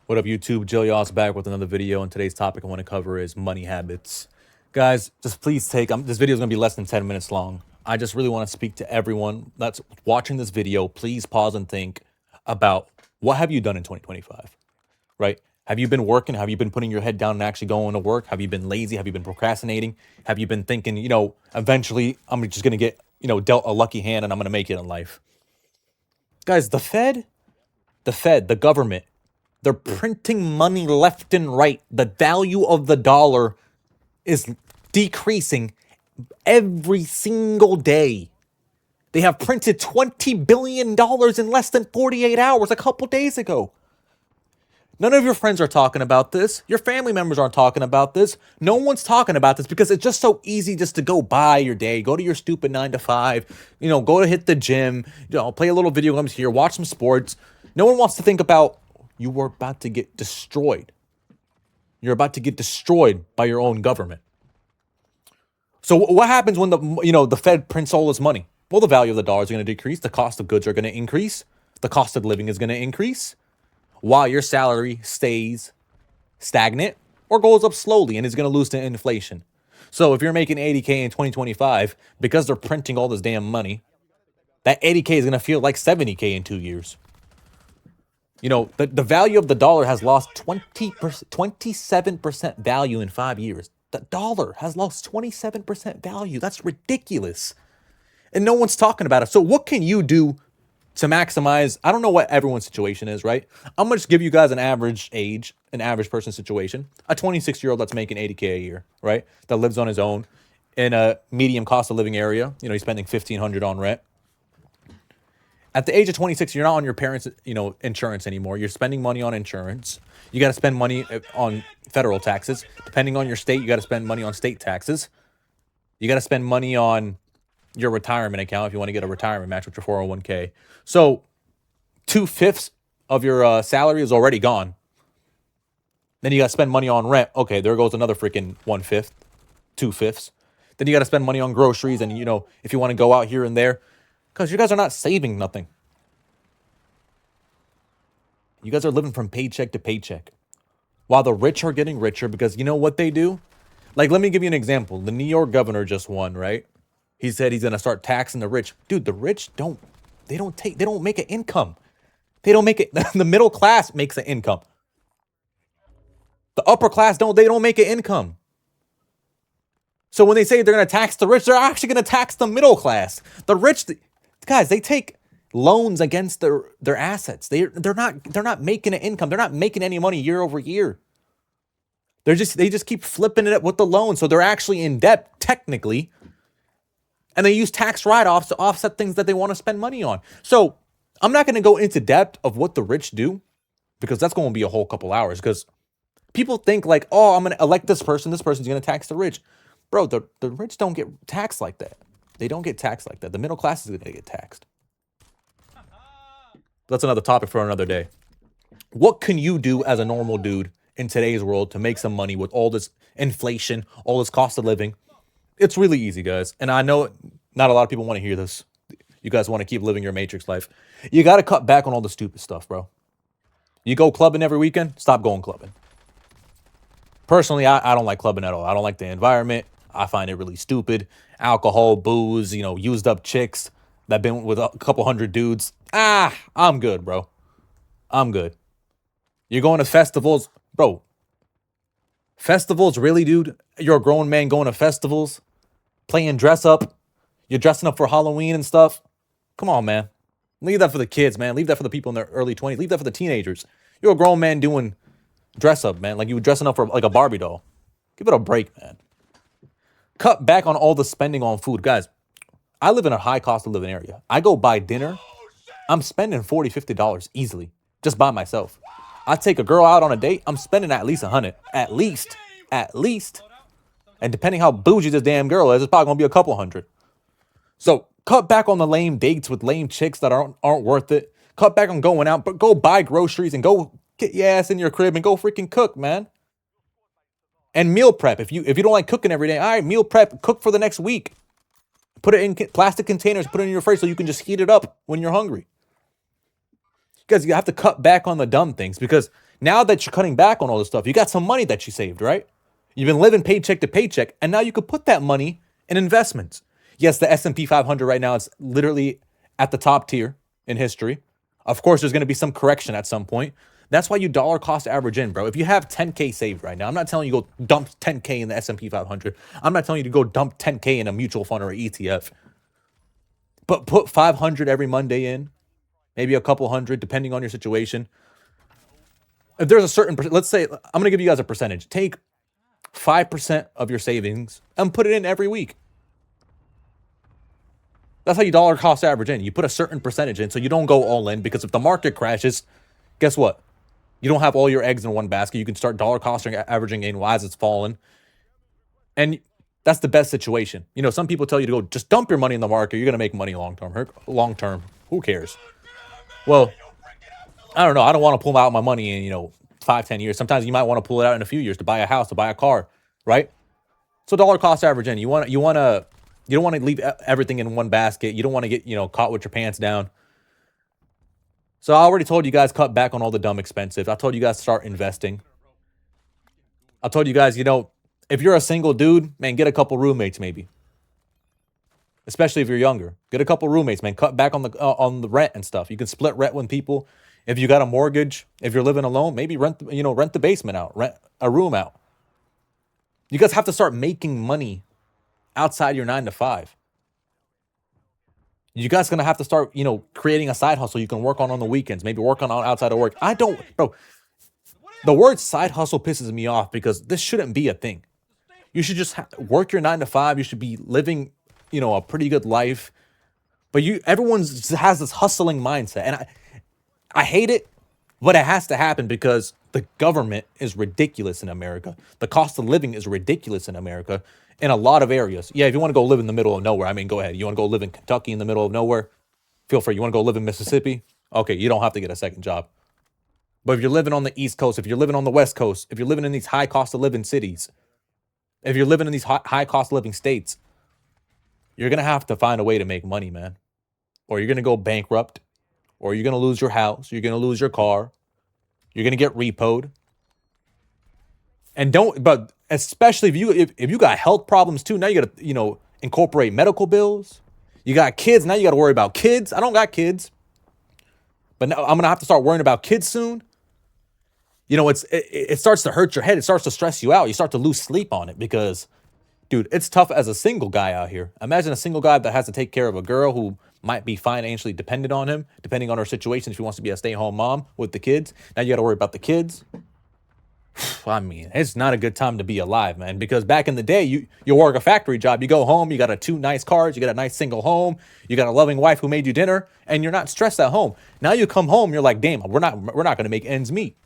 What up, YouTube? Joe Yoss back with another video, and today's topic I want to cover is money habits. Guys, just please take, this video is going to be less than 10 minutes long. I just really want to speak to everyone that's watching this video. Please pause and think about what have you done in 2025, right? Have you been working? Have you been putting your head down and actually going to work? Have you been lazy? Have you been procrastinating? Have you been thinking, eventually I'm just going to get, dealt a lucky hand and I'm going to make it in life? Guys, the government, they're printing money left and right. The value of the dollar is decreasing every single day. They have printed $20 billion in less than 48 hours a couple days ago. None of your friends are talking about this. Your family members aren't talking about this. No one's talking about this because it's just so easy just to go by your day, go to your stupid 9 to 5, go to hit the gym, play a little video games here, watch some sports. No one wants to think about you were about to get destroyed. You're about to get destroyed by your own government. So what happens when the Fed prints all this money? Well, the value of the dollar is going to decrease. The cost of goods are going to increase. The cost of living is going to increase while your salary stays stagnant or goes up slowly and is going to lose to inflation. So if you're making 80K in 2025, because they're printing all this damn money, that 80K is going to feel like 70K in 2 years. The value of the dollar has lost 27% value in 5 years. The dollar has lost 27% value. That's ridiculous. And no one's talking about it. So what can you do to maximize? I don't know what everyone's situation is, right? I'm going to just give you guys an average age, an average person situation. A 26-year-old that's making 80K a year, right? That lives on his own in a medium cost of living area. He's spending $1,500 on rent. At the age of 26, you're not on your parents', insurance anymore. You're spending money on insurance. You got to spend money on federal taxes. Depending on your state, you got to spend money on state taxes. You got to spend money on your retirement account if you want to get a retirement match with your 401k. So 2/5 of your salary is already gone. Then you got to spend money on rent. Okay, there goes another freaking 1/5, 2/5. Then you got to spend money on groceries and, if you want to go out here and there. Because you guys are not saving nothing. You guys are living from paycheck to paycheck. While the rich are getting richer because you know what they do? Like, let me give you an example. The New York governor just won, right? He said he's going to start taxing the rich. Dude, the rich don't make an income. They don't make it. The middle class makes an income. The upper class they don't make an income. So when they say they're going to tax the rich, they're actually going to tax the middle class. The rich, guys, they take loans against their assets. They're not making an income. They're not making any money year over year. They just keep flipping it up with the loan. So they're actually in debt technically. And they use tax write-offs to offset things that they want to spend money on. So I'm not going to go into depth of what the rich do because that's going to be a whole couple hours because people think like, oh, I'm going to elect this person. This person's going to tax the rich. Bro, the rich don't get taxed like that. They don't get taxed like that. The middle class is going to get taxed. That's another topic for another day. What can you do as a normal dude in today's world to make some money with all this inflation, all this cost of living? It's really easy, guys. And I know not a lot of people want to hear this. You guys want to keep living your Matrix life. You got to cut back on all the stupid stuff, bro. You go clubbing every weekend, stop going clubbing. Personally, I don't like clubbing at all. I don't like the environment. I find it really stupid. Alcohol, booze, used up chicks that been with a couple hundred dudes. I'm good, bro. I'm good. You're going to festivals, bro. Festivals, really, dude? You're a grown man going to festivals, playing dress up. You're dressing up for Halloween and stuff. Come on, man. Leave that for the kids, man. Leave that for the people in their early 20s. Leave that for the teenagers. You're a grown man doing dress up, man. Like you were dressing up for like a Barbie doll. Give it a break, man. Cut back on all the spending on food. Guys, I live in a high cost of living area. I go buy dinner. I'm spending $40, $50 easily just by myself. I take a girl out on a date. I'm spending at least 100. At least. And depending how bougie this damn girl is, it's probably going to be a couple hundred. So cut back on the lame dates with lame chicks that aren't worth it. Cut back on going out, but go buy groceries and go get your ass in your crib and go freaking cook, man. And meal prep. If you don't like cooking every day, all right, meal prep, cook for the next week. Put it in plastic containers, put it in your fridge so you can just heat it up when you're hungry. Because you have to cut back on the dumb things because Now that you're cutting back on all this stuff, you got some money that you saved, right? You've been living paycheck to paycheck, and now you could put that money in investments. Yes, the S&P 500 right now is literally at the top tier in history. Of course, there's going to be some correction at some point. That's why you dollar cost average in, bro. If you have 10K saved right now, I'm not telling you go dump 10K in the S&P 500. I'm not telling you to go dump 10K in a mutual fund or an ETF. But put 500 every Monday in, maybe a couple hundred, depending on your situation. If there's a certain, let's say, I'm going to give you guys a percentage. Take 5% of your savings and put it in every week. That's how you dollar cost average in. You put a certain percentage in so you don't go all in, because if the market crashes, guess what? You don't have all your eggs in one basket. You can start dollar cost averaging in as it's fallen. And that's the best situation. You know, some people tell you to go just dump your money in the market. You're going to make money long term. Long term, who cares? Well, I don't know. I don't want to pull out my money in, 5-10 years. Sometimes you might want to pull it out in a few years to buy a house, to buy a car, right? So dollar cost average in. You don't want to leave everything in one basket. You don't want to get, caught with your pants down. So I already told you guys, cut back on all the dumb expenses. I told you guys, start investing. I told you guys, if you're a single dude, man, get a couple roommates maybe. Especially if you're younger. Get a couple roommates, man. Cut back on the rent and stuff. You can split rent with people. If you got a mortgage, if you're living alone, maybe rent the basement out, rent a room out. You guys have to start making money outside your 9 to 5. You guys gonna have to start, creating a side hustle you can work on the weekends. Maybe work on outside of work. Bro. The word side hustle pisses me off because this shouldn't be a thing. You should just work your 9 to 5. You should be living, a pretty good life. But everyone has this hustling mindset, and I hate it, but it has to happen because the government is ridiculous in America. The cost of living is ridiculous in America in a lot of areas. Yeah, if you want to go live in the middle of nowhere, go ahead. You want to go live in Kentucky in the middle of nowhere? Feel free. You want to go live in Mississippi? Okay, you don't have to get a second job. But if you're living on the East Coast, if you're living on the West Coast, if you're living in these high cost of living cities, if you're living in these high cost of living states, you're going to have to find a way to make money, man. Or you're going to go bankrupt, or you're going to lose your house, you're going to lose your car, you're going to get repoed. And but especially if you got health problems too, now you got to, incorporate medical bills. You got kids, now you got to worry about kids. I don't got kids, but now I'm going to have to start worrying about kids soon. It starts to hurt your head. It starts to stress you out. You start to lose sleep on it because, dude, it's tough as a single guy out here. Imagine a single guy that has to take care of a girl who might be financially dependent on him, depending on her situation. If she wants to be a stay-at-home mom with the kids, now you got to worry about the kids. It's not a good time to be alive, man, because back in the day, you work a factory job. You go home, you got 2 nice cars, you got a nice single home, you got a loving wife who made you dinner, and you're not stressed at home. Now you come home, you're like, damn, we're not going to make ends meet.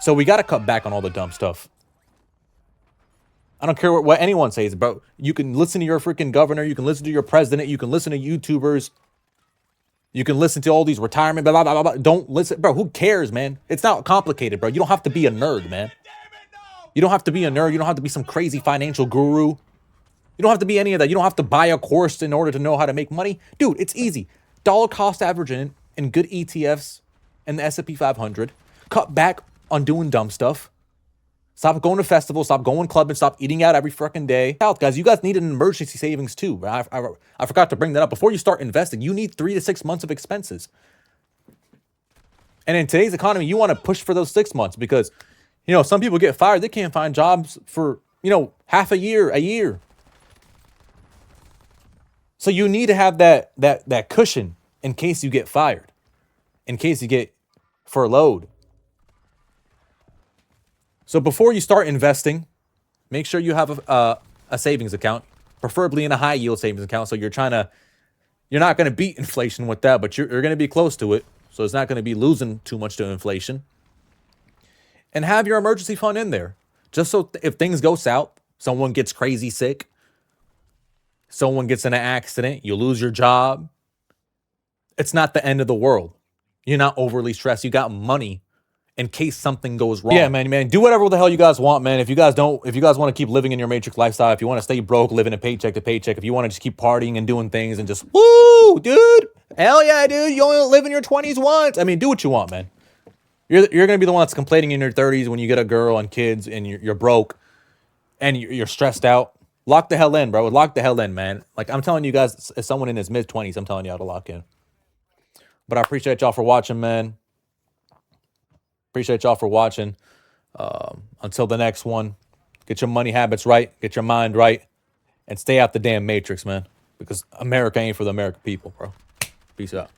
So we got to cut back on all the dumb stuff. I don't care what anyone says, bro. You can listen to your freaking governor. You can listen to your president. You can listen to YouTubers. You can listen to all these retirement, blah, blah, blah, blah. Don't listen, bro. Who cares, man? It's not complicated, bro. You don't have to be a nerd, man. You don't have to be a nerd. You don't have to be some crazy financial guru. You don't have to be any of that. You don't have to buy a course in order to know how to make money. Dude, it's easy. Dollar cost average in good ETFs and the S&P 500. Cut back on doing dumb stuff. Stop going to festivals. Stop going clubbing. Stop eating out every freaking day. Guys, you guys need an emergency savings too. I forgot to bring that up. Before you start investing, you need 3 to 6 months of expenses. And in today's economy, you want to push for those 6 months because, some people get fired. They can't find jobs for, half a year. So you need to have that cushion in case you get fired, in case you get furloughed. So before you start investing, make sure you have a savings account, preferably in a high yield savings account. So you're not going to beat inflation with that, but you're going to be close to it. So it's not going to be losing too much to inflation. And have your emergency fund in there. Just so if things go south, someone gets crazy sick, someone gets in an accident, you lose your job. It's not the end of the world. You're not overly stressed. You got money in case something goes wrong. Yeah, man, do whatever the hell you guys want, man. If you guys want to keep living in your matrix lifestyle, if you want to stay broke, living a paycheck to paycheck, if you want to just keep partying and doing things and just, woo, dude, hell yeah, dude, you only live in your 20s once. Do what you want, man. You're gonna be the one that's complaining in your 30s when you get a girl and kids and you're broke and you're stressed out. Lock the hell in, bro. Lock the hell in, man. Like I'm telling you guys, as someone in his mid 20s, I'm telling you how to lock in. But I appreciate y'all for watching, man. Appreciate y'all for watching. Until the next one, get your money habits right, get your mind right, and stay out the damn matrix, man. Because America ain't for the American people, bro. Peace out.